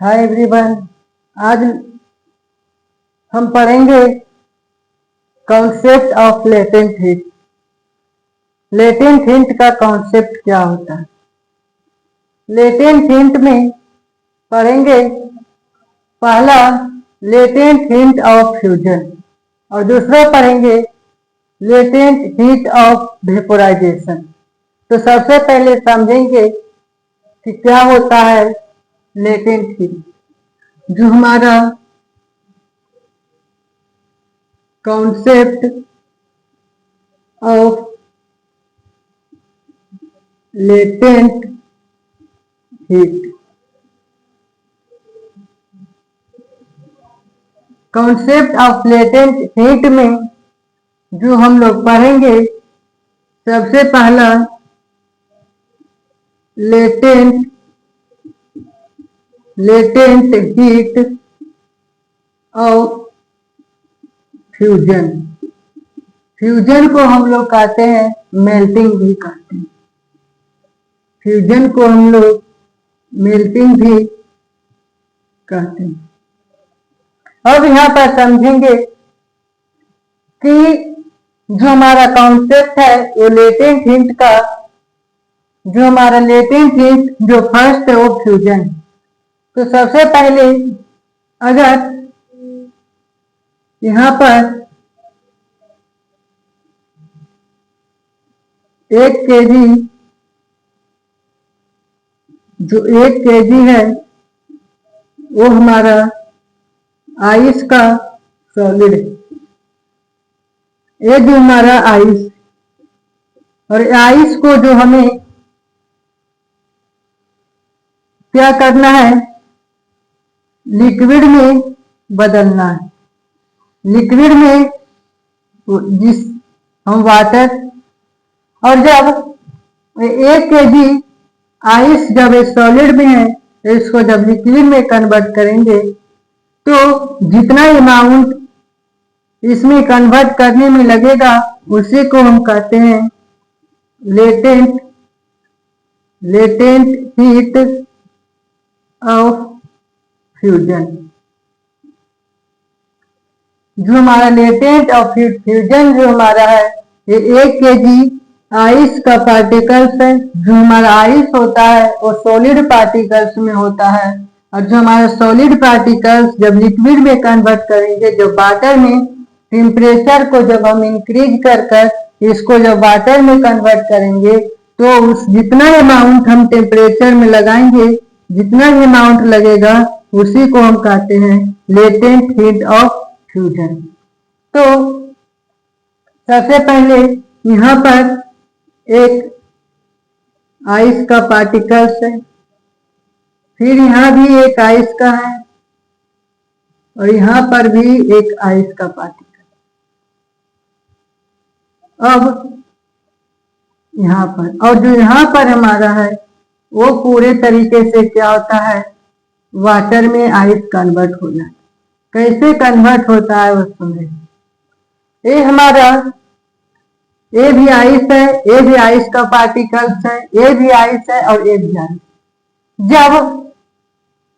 Hi everyone. आज हम पढ़ेंगे concept of latent heat. Latent heat का कॉन्सेप्ट क्या होता है? लेटेंट हीट में पढ़ेंगे पहला लेटेंट हीट ऑफ फ्यूजन और दूसरा पढ़ेंगे लेटेंट हीट ऑफ वेपोराइजेशन। तो सबसे पहले समझेंगे कि क्या होता है लेटेंट हीट। जो हमारा concept of latent heat, concept of latent heat में जो हम लोग पढ़ेंगे सबसे पहला latent heat of fusion. Fusion को हम लोग कहते हैं मेल्टिंग भी कहते हैं। फ्यूजन को हम लोग मेल्टिंग भी कहते हैं। अब यहाँ पर समझेंगे कि जो हमारा कॉन्सेप्ट है वो लेटेंट हीट का, जो हमारा लेटेंट हीट जो फर्स्ट है वो फ्यूजन। तो सबसे पहले अगर यहाँ पर 1 kg, जो 1 kg है वो हमारा आइस का सॉलिड है। ये जो हमारा आइस, और आइस को जो हमें क्या करना है, लिक्विड में बदलना है। लिक्विड में जिस हम वाटर, और जब 1 kg आइस जब सॉलिड में है तो इसको जब लिक्विड में कन्वर्ट करेंगे तो जितना अमाउंट इसमें कन्वर्ट करने में लगेगा उसी को हम कहते हैं लेटेंट हीट ऑफ फ्यूजन। जो हमारा लेटेंट ऑफ फ्यूजन जो हमारा है ये 1 kg आइस का पार्टिकल्स है। जो हमारा आइस होता है वो सॉलिड पार्टिकल्स में होता है, और जो हमारा सॉलिड पार्टिकल्स जब लिक्विड में कन्वर्ट करेंगे, जो वाटर में टेम्परेचर को जब हम इंक्रीज कर इसको जब वाटर में कन्वर्ट करेंगे तो उस जितना अमाउंट हम टेम्परेचर में लगाएंगे, जितना अमाउंट लगेगा उसी को हम कहते हैं लेटेंट हीट ऑफ फ्यूजन। तो सबसे पहले यहाँ पर एक आइस का पार्टिकल्स है, फिर यहाँ भी एक आइस का है, और यहाँ पर भी एक आइस का पार्टिकल। अब यहाँ पर, और जो यहाँ पर हमारा है वो पूरे तरीके से क्या होता है, वाटर में आइस कन्वर्ट हो जाता है। कैसे कन्वर्ट होता है वो सुने। ये हमारा ये भी आइस है, ये भी आइस का पार्टिकल्स है, ये भी आइस है और ये भी आइस। जब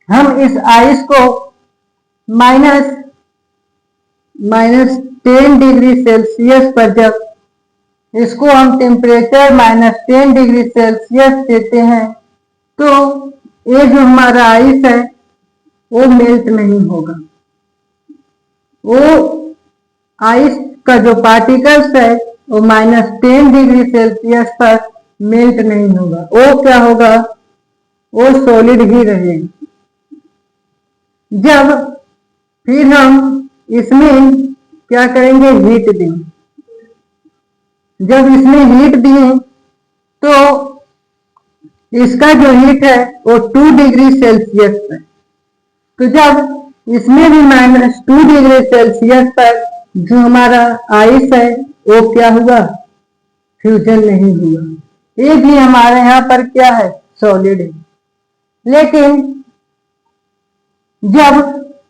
हम इस आइस को -10 डिग्री सेल्सियस पर जब इसको हम टेम्परेचर -10 डिग्री सेल्सियस देते हैं तो ये जो हमारा आइस है वो मेल्ट नहीं होगा। वो आइस का जो पार्टिकल्स है वो -10 डिग्री सेल्सियस पर मेल्ट नहीं होगा। वो क्या होगा, वो सॉलिड ही रहेगा। जब फिर हम इसमें क्या करेंगे, हीट देंगे। जब इसमें हीट दिए तो इसका जो हीट है वो 2 डिग्री सेल्सियस पर, तो जब इसमें भी -2 डिग्री सेल्सियस पर जो हमारा आइस है वो क्या हुआ, फ्यूजन नहीं हुआ। ये भी हमारे यहाँ पर क्या है, सॉलिड है। लेकिन जब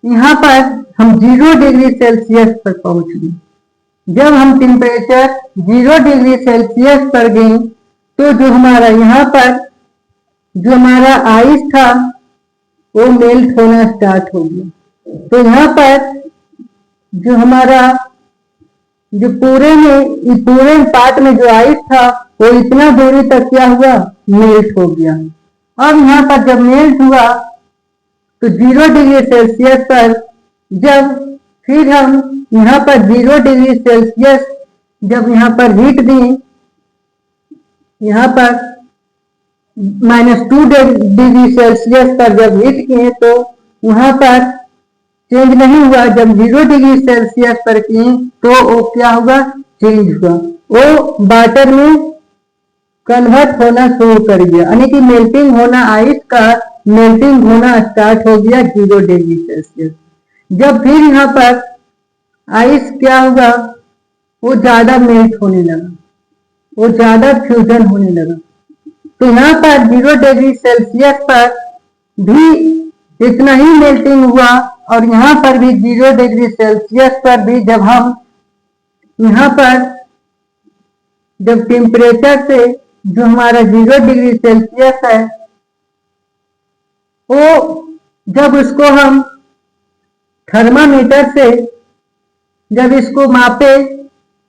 यहाँ पर हम 0 डिग्री सेल्सियस पर पहुंच गए, जब हम टेम्परेचर 0 डिग्री सेल्सियस पर गए तो जो हमारा यहाँ पर जो हमारा आइस था वो मेल्ट होना स्टार्ट हो गया। तो यहाँ पर जो हमारा जो पूरे पार्ट में जो आइस था वो इतना दूरी तक क्या हुआ, मेल्ट हो गया। अब यहाँ पर जब मेल्ट हुआ तो 0 डिग्री सेल्सियस पर जब फिर हम यहाँ पर 0 डिग्री सेल्सियस जब यहाँ पर हीट दी, यहाँ पर -2 डिग्री सेल्सियस पर जब हीट किए तो वहां पर चेंज नहीं हुआ। जब 0 डिग्री सेल्सियस पर किए तो वो क्या हुआ, चेंज हुआ, वो वाटर में कन्वर्ट होना शुरू कर गया, यानी कि मेल्टिंग होना, आइस का मेल्टिंग होना स्टार्ट हो गया 0 डिग्री सेल्सियस। जब फिर यहाँ पर आइस क्या हुआ, वो ज्यादा मेल्ट होने लगा, वो ज्यादा फ्यूजन होने लगा। तो यहाँ पर 0 डिग्री सेल्सियस पर भी इतना ही मेल्टिंग हुआ और यहाँ पर भी 0 डिग्री सेल्सियस पर भी जब हम यहाँ पर जब टेम्परेचर से जो हमारा 0 डिग्री सेल्सियस है वो जब उसको हम थर्मामीटर से जब इसको मापे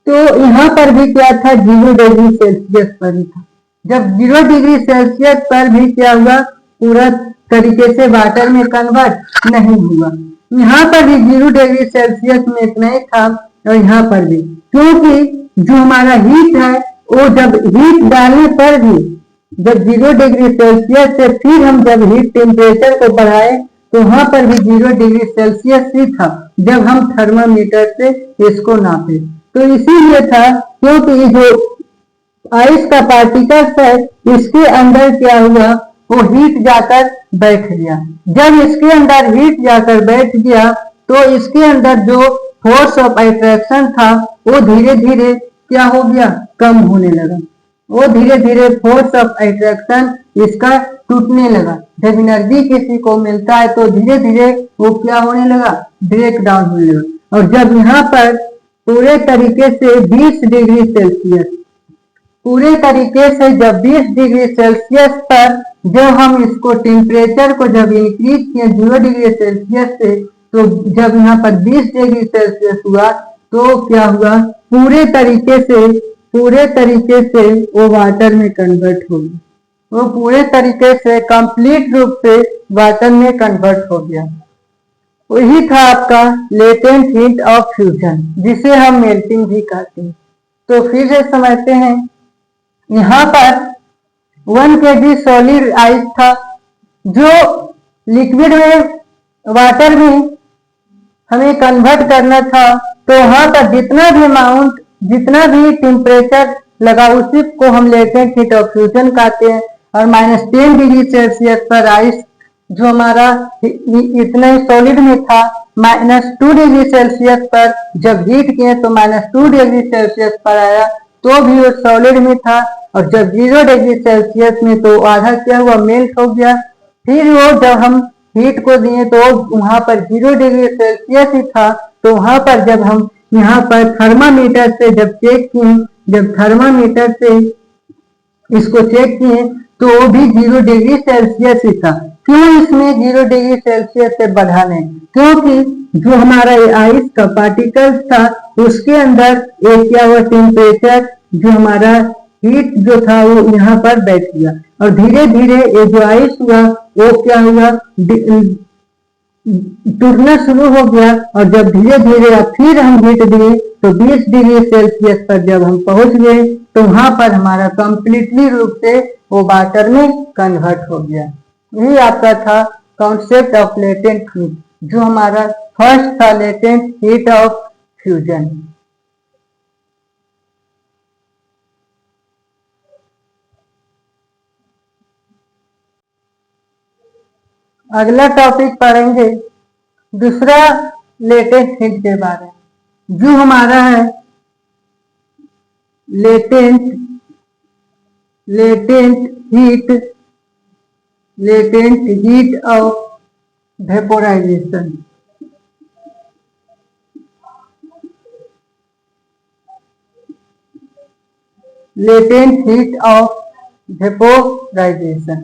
तो यहाँ पर भी क्या था, 0 डिग्री सेल्सियस पर ही था। जब 0 डिग्री सेल्सियस पर भी क्या हुआ, पूरा तरीके से वाटर में कन्वर्ट नहीं हुआ। यहाँ पर भी 0 डिग्री सेल्सियस में इतना ही था और यहाँ पर भी, क्योंकि जो हमारा हीट है वो जब हीट डालने पर भी जब 0 डिग्री सेल्सियस से फिर हम जब हीट टेम्परेचर को बढ़ाए तो वहां पर भी 0 डिग्री सेल्सियस ही था जब हम थर्मामीटर से इसको नापे। तो इसीलिए था क्योंकि जो आइस का पार्टिकल्स है इसके अंदर क्या हुआ, वो हीट जाकर बैठ गया। जब इसके अंदर हीट जाकर बैठ गया तो इसके अंदर जो फोर्स ऑफ अट्रैक्शन था वो धीरे धीरे क्या हो गया, कम होने लगा। वो धीरे धीरे फोर्स ऑफ अट्रैक्शन इसका टूटने लगा। जब एनर्जी किसी को मिलता है तो धीरे धीरे वो क्या होने लगा, ब्रेक डाउन होने लगा। और जब यहाँ पर पूरे तरीके से 20 डिग्री सेल्सियस पूरे तरीके से जब 20 डिग्री सेल्सियस पर जब हम इसको टेम्परेचर को जब इंक्रीज किए 0 डिग्री सेल्सियस से, तो जब यहाँ पर 20 डिग्री सेल्सियस हुआ तो क्या हुआ, पूरे तरीके से वो वाटर में कन्वर्ट हो गया। वो पूरे तरीके से कंप्लीट रूप से वाटर में कन्वर्ट हो गया। वही था आपका लेटेंट हीट ऑफ फ्यूजन, जिसे हम मेल्टिंग भी कहते हैं। तो फिर से समझते हैं, यहाँ पर 1 kg सॉलिड आइस था जो लिक्विड में वाटर में हमें कन्वर्ट करना था। तो वहां पर जितना भी टेम्परेचर लगा उसी को हम लेटेंट हीट ऑफ फ्यूजन कहते हैं। और -10 डिग्री सेल्सियस पर आइस जो हमारा इतना ही सॉलिड में था, -2 डिग्री सेल्सियस पर जब हीट किए तो -2 डिग्री सेल्सियस पर आया तो भी वो सॉलिड में था। और जब 0 डिग्री सेल्सियस में तो आधा क्या हुआ, मेल्ट हो गया। फिर वो जब हम हीट को दिए तो वहां पर 0 डिग्री सेल्सियस ही था। तो वहां पर जब हम यहाँ पर थर्मामीटर से जब चेक किए, जब थर्मामीटर से इसको चेक किए तो वो भी 0 डिग्री सेल्सियस ही था। क्यों इसमें 0 डिग्री सेल्सियस से बढ़ा नहीं, क्योंकि जो हमारा आइस का पार्टिकल्स था उसके अंदर एक क्या हुआ, टेम्परेचर जो हमारा हीट जो था वो यहाँ पर बैठ गया और धीरे धीरे ये जो आइस हुआ वो क्या हुआ, टूटना शुरू हो गया। और जब धीरे धीरे फिर हम हीट दिए तो 20 डिग्री सेल्सियस पर जब हम पहुंच गए तो वहां पर हमारा कंप्लीटली रूप से वो वाटर में कन्वर्ट हो गया। यही आपका था कॉन्सेप्ट ऑफ लेटेंट हीट, जो हमारा फर्स्ट था लेटेंट हीट ऑफ फ्यूजन। अगला टॉपिक पढ़ेंगे दूसरा लेटेंट हीट के बारे में, जो हमारा है latent heat of vaporisation. Latent heat of vaporisation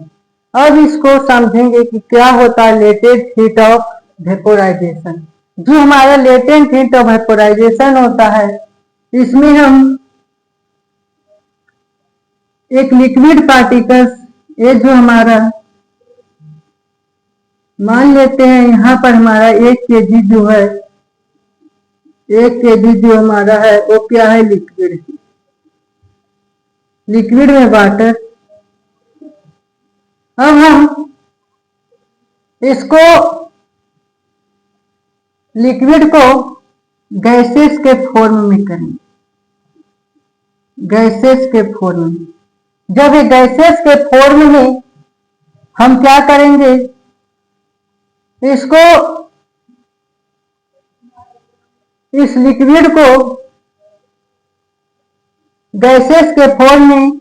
अब इसको समझेंगे कि क्या होता है लेटेंट हीट ऑफ वेपोराइजेशन। जो हमारा लेटेंट हीट ऑफ वेपोराइजेशन होता है, इसमें हम एक लिक्विड पार्टिकल्स, ये जो हमारा मान लेते हैं यहाँ पर हमारा 1 kg जो है, 1 kg जो हमारा है वो क्या है, लिक्विड। लिक्विड में वाटर। अब हम इसको लिक्विड को गैसेस के फॉर्म में करेंगे, गैसेस के फॉर्म में। जब ये गैसेस के फॉर्म में हम क्या करेंगे, इसको, इस लिक्विड को गैसेस के फॉर्म में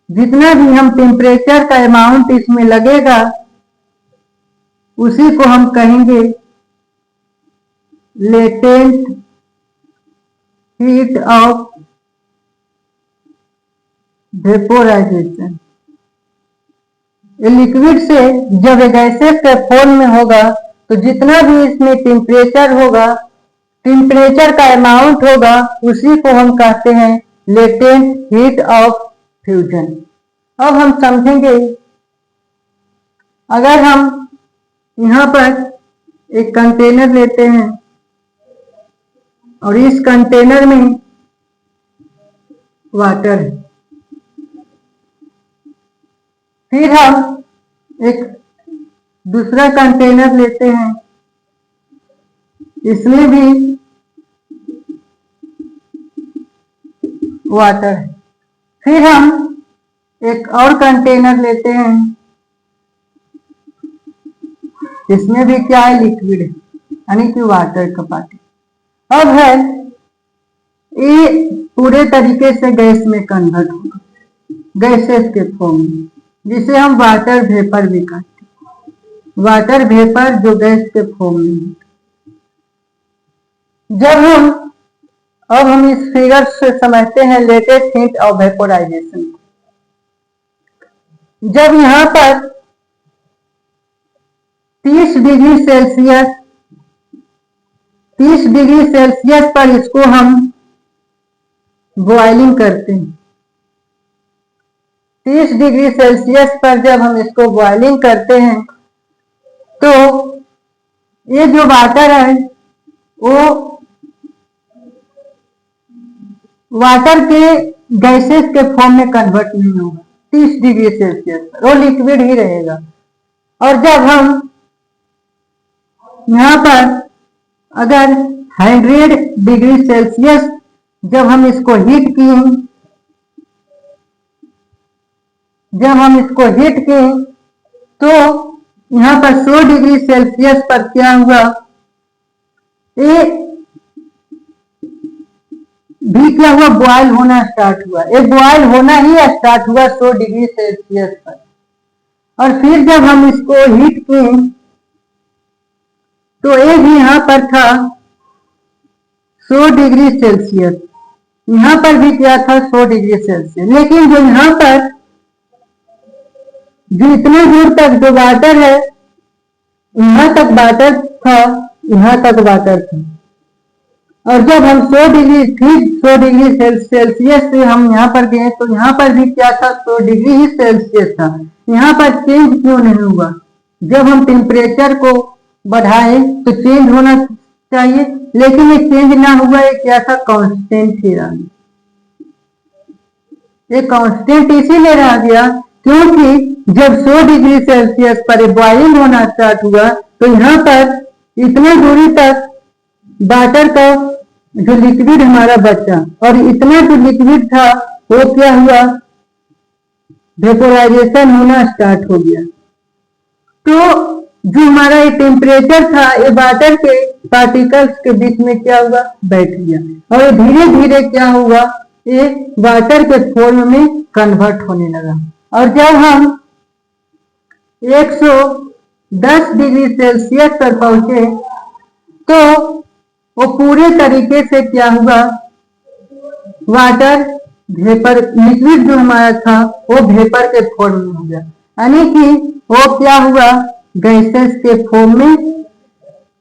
जितना भी हम टेम्परेचर का अमाउंट इसमें लगेगा उसी को हम कहेंगे latent heat of vaporisation. Liquid से जब गैसेस के फॉर्म में होगा तो जितना भी इसमें टेम्परेचर होगा, टेम्परेचर का अमाउंट होगा, उसी को हम कहते हैं लेटेंट हीट ऑफ फ्यूजन। अब हम समझेंगे, अगर हम यहाँ पर एक कंटेनर लेते हैं और इस कंटेनर में वाटर है, फिर हम एक दूसरा कंटेनर लेते हैं, इसमें भी वाटर है, फिर हम एक और कंटेनर लेते हैं, इसमें भी क्या है, लिक्विड है, यानी कि वाटर का पार्टिकल। अब है ये पूरे तरीके से गैस में कन्वर्ट होगा, गैसेस के फॉर्म में, जिसे हम वाटर वेपर भी कहते हैं। वाटर वेपर जो गैस के फॉर्म में है। अब हम इस फिगर से समझते हैं लेटेंट हीट ऑफ वेपोराइजेशन। जब यहाँ पर 30 डिग्री सेल्सियस पर इसको हम बॉइलिंग करते हैं, 30 डिग्री सेल्सियस पर जब हम इसको बॉइलिंग करते हैं तो ये जो वाटर है वो वाटर के गैसेस के फॉर्म में कन्वर्ट नहीं होगा 30 डिग्री सेल्सियस पर, वो लिक्विड ही रहेगा। और जब हम यहाँ पर अगर 100 डिग्री सेल्सियस जब हम इसको हीट किए, तो यहाँ पर 100 डिग्री सेल्सियस पर क्या हुआ, ये भी क्या हुआ, बॉयल होना स्टार्ट हुआ। ये बॉयल होना ही स्टार्ट हुआ 100 डिग्री सेल्सियस पर। और फिर जब हम इसको हीट किए तो ये भी यहाँ पर था 100 डिग्री सेल्सियस, यहाँ पर भी क्या था 100 डिग्री सेल्सियस। लेकिन जो यहाँ पर जो इतने दूर तक जो वाटर है, यहाँ तक वाटर था, यहाँ तक वाटर था। और जब हम 100 डिग्री सेल्सियस से हम यहाँ पर गए तो यहाँ पर भी क्या था, 100 डिग्री ही सेल्सियस था। यहाँ पर चेंज क्यों नहीं हुआ? जब हम टेम्परेचर को बढ़ाए तो चेंज होना चाहिए, लेकिन ये चेंज ना हुआ। ये क्या था, कांस्टेंट ही रहा। ये कांस्टेंट इसीलिए रह गया क्योंकि जब 100 डिग्री सेल्सियस पर बॉइलिंग होना स्टार्ट हुआ तो यहाँ पर इतने दूरी तक वाटर का जो लिक्विड हमारा बचा, और इतना जो लिक्विड था वो क्या हुआ, वेपोराइजेशन होना स्टार्ट हो गया। तो जो हमारा ये टेम्परेचर था, ये वाटर के पार्टिकल्स के बीच में क्या हुआ, बैठ गया, और धीरे धीरे क्या हुआ, ये वाटर के फॉर्म में कन्वर्ट होने लगा। और जब हम 110 डिग्री सेल्सियस पर पहुंचे तो वो पूरे तरीके से क्या हुआ, वाटर वेपर, लिक्विड जो हमारा था वो वेपर के फॉर्म में हो गया। यानी कि वो क्या हुआ, गैसेस के फॉर्म में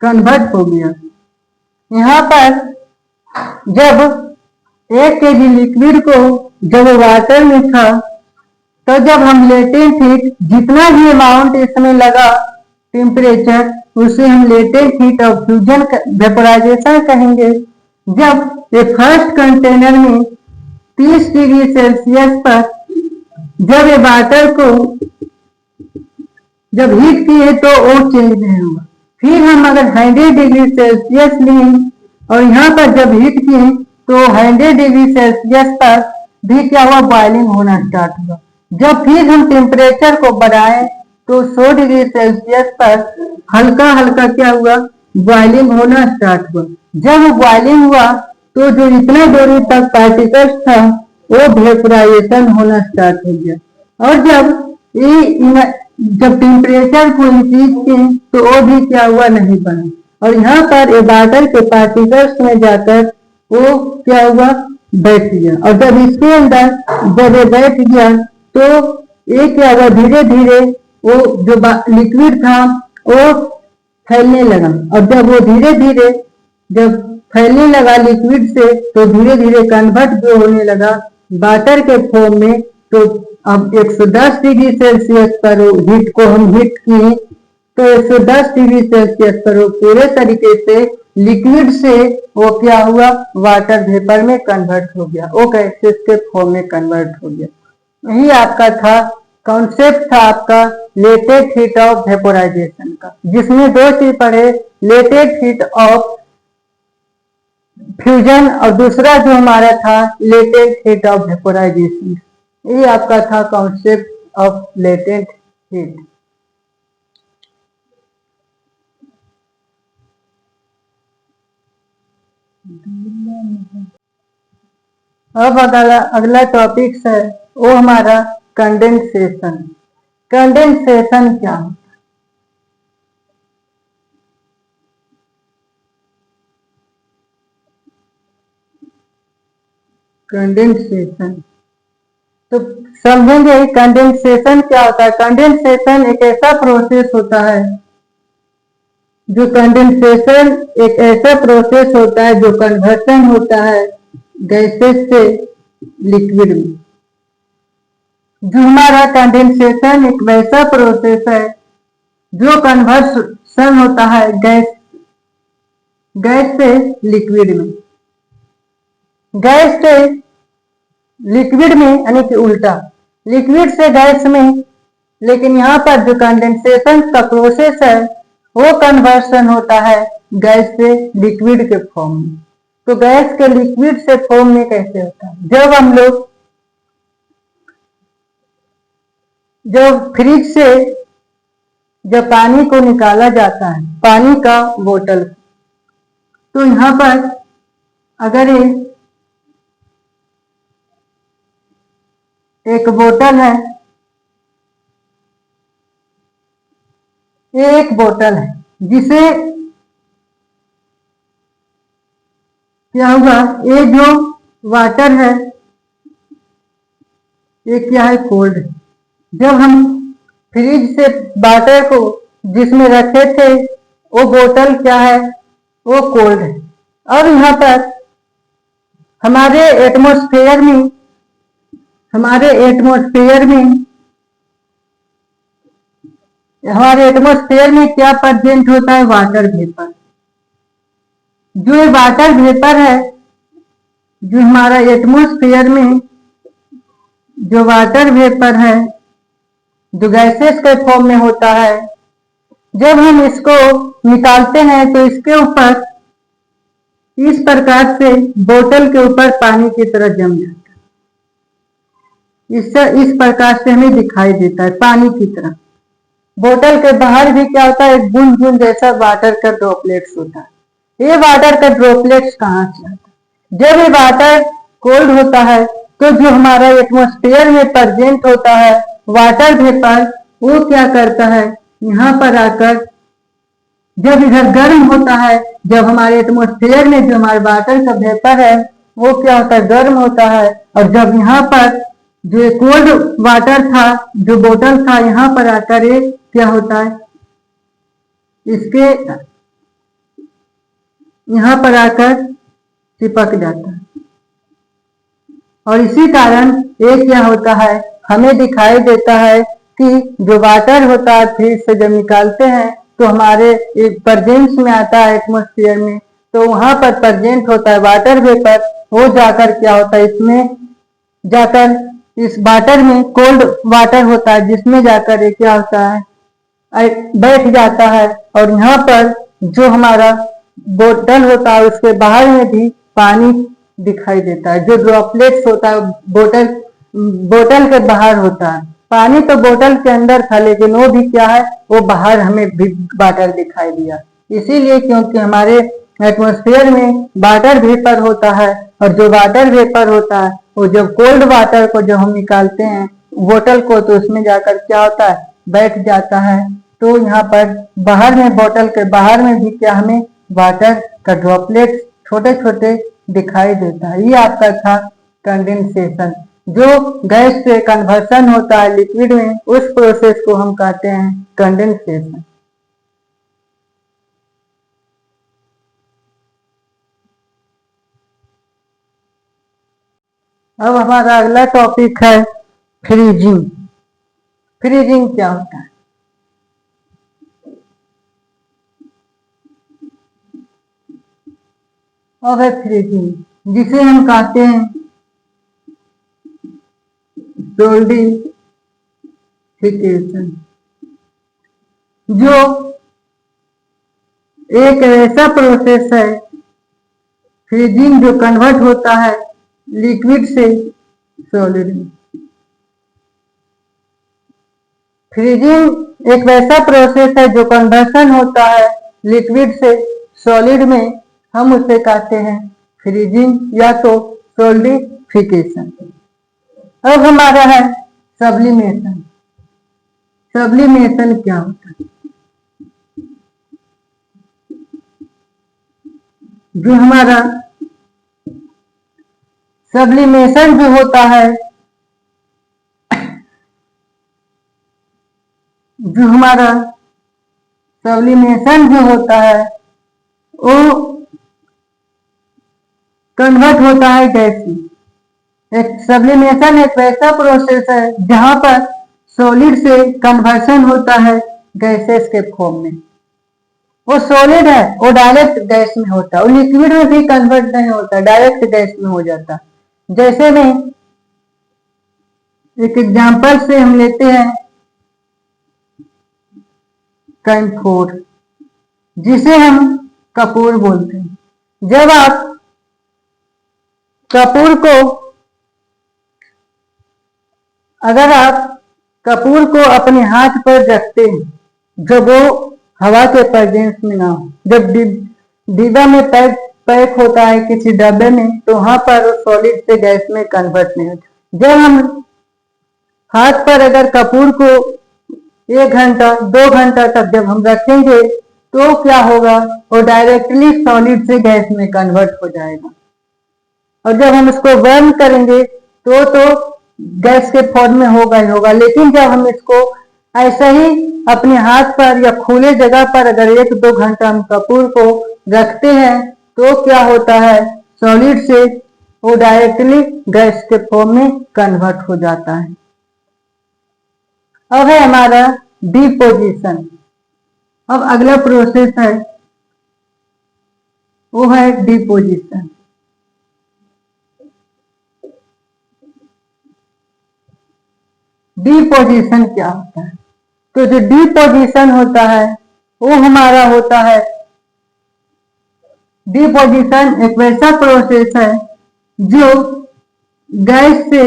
कन्वर्ट हो गया। यहाँ पर जब 1 kg लिक्विड को जब वाटर में था, तो जब हम लेटेंट हीट जितना भी अमाउंट इसमें लगा टेम्परेचर, उसे हम latent heat of fusion vaporisation कहेंगे। जब ये फर्स्ट कंटेनर में 30 डिग्री सेल्सियस पर जब ये वाटर को जब हीट किए तो वो चेंज नहीं हुआ। फिर हम अगर 100 डिग्री सेल्सियस लें और यहाँ पर जब हीट किए तो 100 डिग्री सेल्सियस पर भी क्या हुआ, बॉइलिंग होना स्टार्ट हुआ। जब फिर हम टेम्परेचर को बढ़ाएं तो 100 डिग्री सेल्सियस पर हल्का हल्का क्या हुआ, बॉइलिंग होना स्टार्ट हुआ। जब बॉइलिंग हुआ तो जो इतना दूरी तक पार्टिकल्स था वो वेपोराइजेशन होना स्टार्ट हो गया। और जब टेम्परेचर को इंक्रीज किए तो वो भी क्या हुआ, नहीं बना। और यहाँ पर वाटर के पार्टिकल्स में जाकर वो क्या हुआ, बैठ गया। और जब इसके अंदर जब ये बैठ गया तो ये क्या हुआ, धीरे धीरे वो जो लिक्विड था वो फैलने लगा। और जब वो धीरे धीरे जब फैलने लगा लिक्विड से, तो धीरे धीरे कन्वर्ट जो होने लगा वाटर के फॉर्म में। तो अब 110 डिग्री सेल्सियस पर हीट को हम हीट किए तो 110 डिग्री सेल्सियस पर वो पूरे तरीके से लिक्विड से वो क्या हुआ, वाटर वेपर में कन्वर्ट हो गया, वो गैसेस के फॉर्म में कन्वर्ट हो गया। यही आपका था कॉन्सेप्ट था आपका लेटेंट हीट ऑफ वेपोराइजेशन का, जिसमें 2 चीज पढ़े, लेटेंट हीट ऑफ फ्यूजन और दूसरा जो हमारा था लेटेंट हीट ऑफ वेपोराइजेशन। ये आपका था कॉन्सेप्ट ऑफ लेटेंट हीट। अब अगला टॉपिक है वो हमारा कंडेंसेशन। कंडेंसेशन क्या है? कंडेंसेशन तो समझेंगे कंडेंसेशन क्या होता है। कंडेंसेशन एक ऐसा प्रोसेस होता है जो कंडेंसेशन एक ऐसा प्रोसेस होता है जो कन्वर्सन होता है गैसेस से लिक्विड में। जो हमारा कंडेंसेशन एक वैसा प्रोसेस है जो कन्वर्सन होता है गैस से लिक्विड में। गैस से लिक्विड में यानी कि उल्टा, लिक्विड से गैस में। लेकिन यहाँ पर जो कंडेंसेशन का प्रोसेस है वो कन्वर्सन होता है गैस से लिक्विड के फॉर्म में। तो गैस के लिक्विड से फॉर्म में कैसे होता है? जब हम लोग जब फ्रिज से जब पानी को निकाला जाता है, पानी का बोतल, तो यहाँ पर अगर एक बोतल है, ये एक बोतल है जिसे क्या हुआ, ये जो वाटर है ये क्या है, कोल्ड है। जब हम फ्रिज से वाटर को जिसमें रखे थे वो बोतल क्या है, वो कोल्ड है। अब यहाँ पर हमारे एटमॉस्फेयर में क्या प्रेजेंट होता है, वाटर वेपर। जो ये वाटर वेपर है, जो हमारा एटमॉस्फेयर में जो वाटर वेपर है जो गैसेस के फॉर्म में होता है, जब हम इसको निकालते हैं तो इसके ऊपर इस प्रकार से बोतल के ऊपर पानी की तरह जम जाता है। इस प्रकार से हमें दिखाई देता है पानी की तरह। बोतल के बाहर भी क्या होता है, एक बूंद बूंद जैसा वाटर का ड्रॉपलेट्स होता है। ये वाटर का ड्रॉपलेट्स कहाँ से आता है? जब ये वाटर कोल्ड होता है तो जो हमारा एटमॉस्फेयर में प्रेजेंट होता है वाटर वेपर, वो क्या करता है, यहाँ पर आकर जब इधर गर्म होता है, जब हमारे एटमॉस्फेयर में जो हमारे वाटर का वेपर है वो क्या होता है, गर्म होता है। और जब यहाँ पर जो कोल्ड वाटर था, जो बोतल था, यहाँ पर आकर ये क्या होता है, इसके यहाँ पर आकर चिपक जाता है। और इसी कारण ये क्या होता है, हमें दिखाई देता है कि जो वाटर होता है फ्रिज से जब निकालते हैं तो हमारे प्रेजेंस में आता है एटमॉस्फेयर में, तो वहां पर प्रेजेंट होता है वाटर वेपर, वो जाकर क्या होता है, इसमें जाकर इस वाटर में कोल्ड वाटर होता है जिसमें जाकर ये क्या होता है, बैठ जाता है। और यहाँ पर जो हमारा बोतल होता है उसके बाहर में भी पानी दिखाई देता है, जो ड्रॉपलेट्स होता है बोतल के बाहर होता है। पानी तो बोतल के अंदर था लेकिन वो भी क्या है, वो बाहर हमें वाटर दिखाई दिया, इसीलिए क्योंकि हमारे एटमॉस्फेयर में वाटर वेपर होता है, और जो वाटर वेपर होता है वो जब कोल्ड वाटर को जब हम निकालते हैं बोतल को, तो उसमें जाकर क्या होता है, बैठ जाता है। तो यहाँ पर बाहर में, बोतल के बाहर में भी क्या हमें वाटर का ड्रॉपलेट छोटे छोटे दिखाई देता है। ये आपका था कंडेंसेशन। जो गैस से कन्वर्सन होता है लिक्विड में, उस प्रोसेस को हम कहते हैं कंडेंसेशन। अब हमारा अगला टॉपिक है फ्रीजिंग। फ्रीजिंग क्या होता है? अब है फ्रीजिंग, जिसे हम कहते हैं सोल्डिफिकेशन, जो एक ऐसा प्रोसेस है फ्रीजिंग जो कन्वर्ट होता है लिक्विड से सॉलिड में। फ्रीजिंग एक वैसा प्रोसेस है जो कन्वर्सन होता है लिक्विड से सॉलिड में, हम उसे कहते हैं फ्रीजिंग या तो सोल्डिफिकेशन। अब हमारा है सब्लिमेशन। सब्लिमेशन क्या होता है? जो हमारा सब्लिमेशन जो होता है, जो हमारा सब्लिमेशन जो होता है वो कन्वर्ट होता है गैस में। एक सब्लिमेशन एक वैसा प्रोसेस है जहां पर सॉलिड से कन्वर्सन होता है गैसेस के फॉर्म में। वो सॉलिड है, वो डायरेक्ट गैस में होता है, वो लिक्विड में भी कन्वर्ट नहीं होता, डायरेक्ट गैस में हो जाता। जैसे में एक एग्जांपल से हम लेते हैं कैम्फोर, जिसे हम कपूर बोलते हैं। जब आप कपूर को, अगर आप कपूर को अपने हाथ पर रखते हैं जब वो हवा के प्रेजेंस में ना हो, जब डिब्बा में पैक होता है किसी डब्बे में, तो वहां पर सॉलिड से गैस में कन्वर्ट नहीं होता। जब हम हाथ पर अगर कपूर को 1 घंटा 2 घंटा तक जब हम रखेंगे तो क्या होगा, वो डायरेक्टली सॉलिड से गैस में कन्वर्ट हो जाएगा। और जब हम इसको बर्न करेंगे तो गैस के फॉर्म में होगा ही होगा। लेकिन जब हम इसको ऐसा ही अपने हाथ पर या खुले जगह पर अगर 1-2 घंटा हम कपूर को रखते हैं तो क्या होता है, सॉलिड से वो डायरेक्टली गैस के फॉर्म में कन्वर्ट हो जाता है। अब है हमारा डिपोजिशन। अब अगला प्रोसेस है वो है डिपोजिशन। डिपोजिशन क्या होता है? तो जो डिपोजिशन होता है वो हमारा होता है, डिपोजिशन एक वैसा प्रोसेस है जो गैस से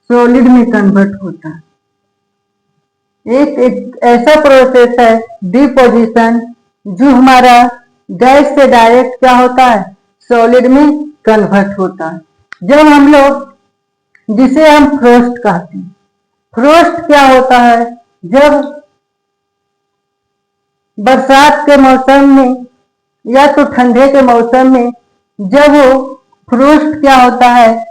सॉलिड में कन्वर्ट होता है। एक ऐसा प्रोसेस है डिपोजिशन जो हमारा गैस से डायरेक्ट क्या होता है, सॉलिड में कन्वर्ट होता है। जब हम लोग, जिसे हम फ्रोस्ट कहते हैं, फ्रोस्ट क्या होता है, जब बरसात के मौसम में या तो ठंडे के मौसम में जब वो फ्रोस्ट क्या होता है,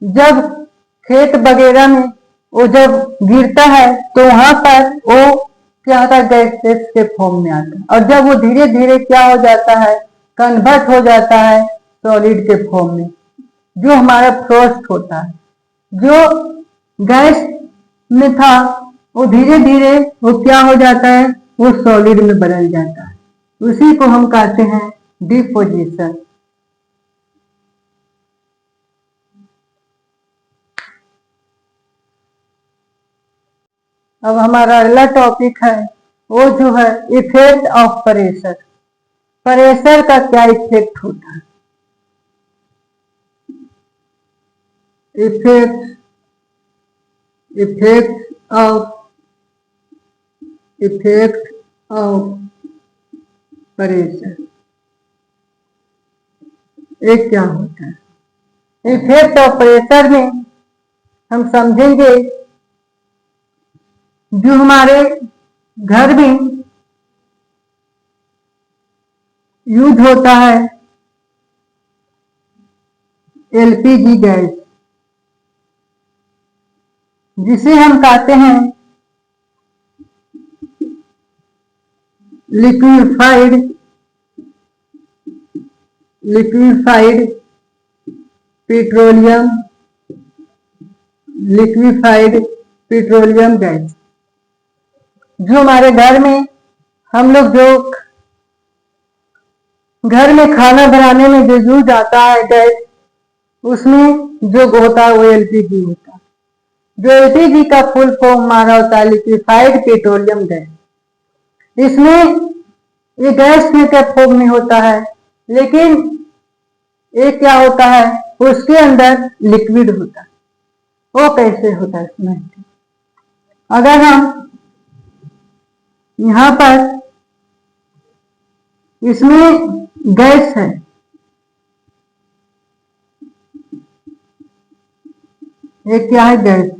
जब खेत वगैरह में वो जब गिरता है तो वहां पर वो क्या होता है, गैसेस के फॉर्म में आता है। और जब वो धीरे धीरे क्या हो जाता है, कन्वर्ट हो जाता है सॉलिड के फॉर्म में, जो हमारा फ्रोस्ट होता है। जो गैस में था वो धीरे धीरे वो क्या हो जाता है, वो सॉलिड में बदल जाता है। उसी को हम कहते हैं डिपोजिशन। अब हमारा अगला टॉपिक है वो जो है इफेक्ट ऑफ प्रेशर। प्रेशर का क्या इफेक्ट होता है? इफेक्ट ऑफ प्रेशर एक क्या होता है? इफेक्ट ऑफ प्रेशर में हम समझेंगे जो हमारे घर में यूज होता है एलपीजी गैस, जिसे हम कहते हैं लिक्विफाइड पेट्रोलियम गैस। जो हमारे घर में हम लोग जो घर में खाना बनाने में जो यूज आता है गैस, उसमें जो होता है वो एलपीजी होता है। जो एलपीजी का फुल फॉर्म हमारा होता है लिक्विफाइड पेट्रोलियम गैस। इसमें ये गैस में के फॉर्म में होता है, लेकिन ये क्या होता है, उसके अंदर लिक्विड होता है। वो कैसे होता है इसमें? अगर हम यहाँ पर इसमें गैस है, ये क्या है, गैस।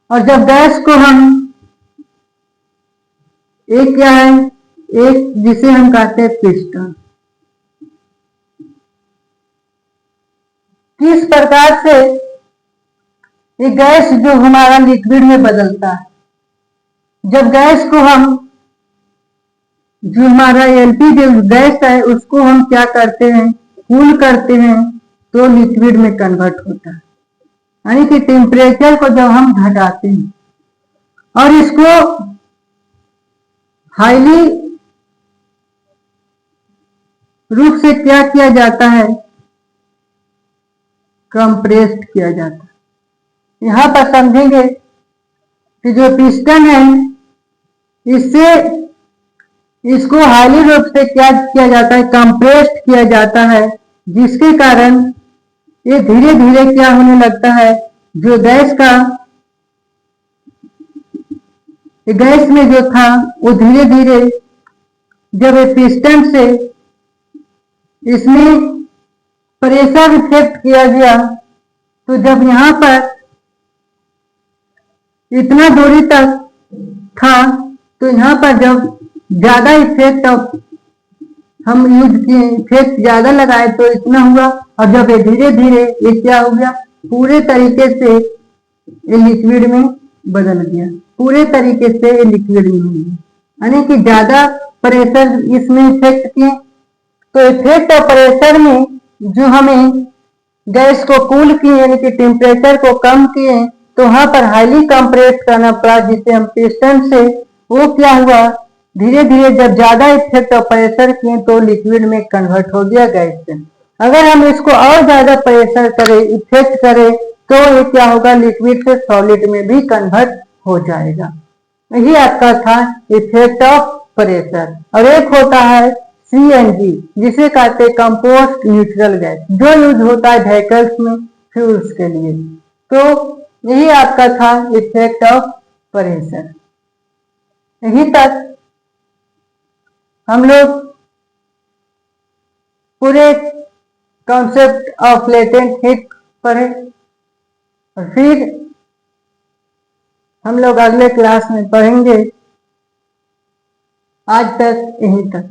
और जब गैस को हम एक क्या है, एक जिसे हम कहते हैं पिस्टन। किस प्रकार से ये गैस जो हमारा लिक्विड में बदलता है? जब गैस को हम जो हमारा एलपीजी गैस है उसको हम क्या करते हैं, कूल करते हैं, तो लिक्विड में कन्वर्ट होता है। यानी कि टेम्परेचर को जब हम घटाते हैं और इसको हाईली रूप से क्या किया जाता है, कंप्रेस्ड किया जाता है। यहां पर समझेंगे कि जो पिस्टन है इससे इसको हाईली रूप से क्या किया जाता है, कंप्रेस्ड किया जाता है, जिसके कारण ये धीरे धीरे क्या होने लगता है, जो गैस में जो था वो धीरे धीरे जब पिस्टन से इसमें प्रेशर इफेक्ट किया गया, तो जब यहाँ पर इतना दूरी तक था, तो यहाँ पर जब ज्यादा इफेक्ट हम यूज किए, इफेक्ट ज्यादा लगाए तो इतना हुआ। और जब ये धीरे धीरे ये क्या हो गया, पूरे तरीके से ये लिक्विड में बदल गया, पूरे तरीके से ये लिक्विड में हो गया। यानी कि ज्यादा प्रेशर इसमें इफेक्ट किए। तो इफेक्ट ऑफ प्रेशर में जो हमें गैस को कूल किए, यानी कि टेम्परेचर को कम किए, तो वहां पर हाईली कंप्रेस करना पड़ा, जिससे हम पिस्टन से वो क्या हुआ, धीरे धीरे जब ज्यादा इफेक्ट ऑफ प्रेशर किए तो लिक्विड में कन्वर्ट हो गया गैस से। अगर हम इसको और ज्यादा प्रेशर करें, इफेक्ट करें, तो ये क्या होगा, लिक्विड से सॉलिड में भी कन्वर्ट हो जाएगा। यही आपका था इफेक्ट ऑफ प्रेशर। और एक होता है सीएनजी, जिसे कहते हैं कंपोस्ट न्यूट्रल गैस, जो यूज होता है व्हीकल्स में फ्यूल्स के लिए। तो यही आपका था इफेक्ट ऑफ प्रेशर। यही तक हम लोग पूरे कॉन्सेप्ट ऑफ लेटेंट हीट पढ़े, और फिर हम लोग अगले क्लास में पढ़ेंगे। आज तक यहीं तक।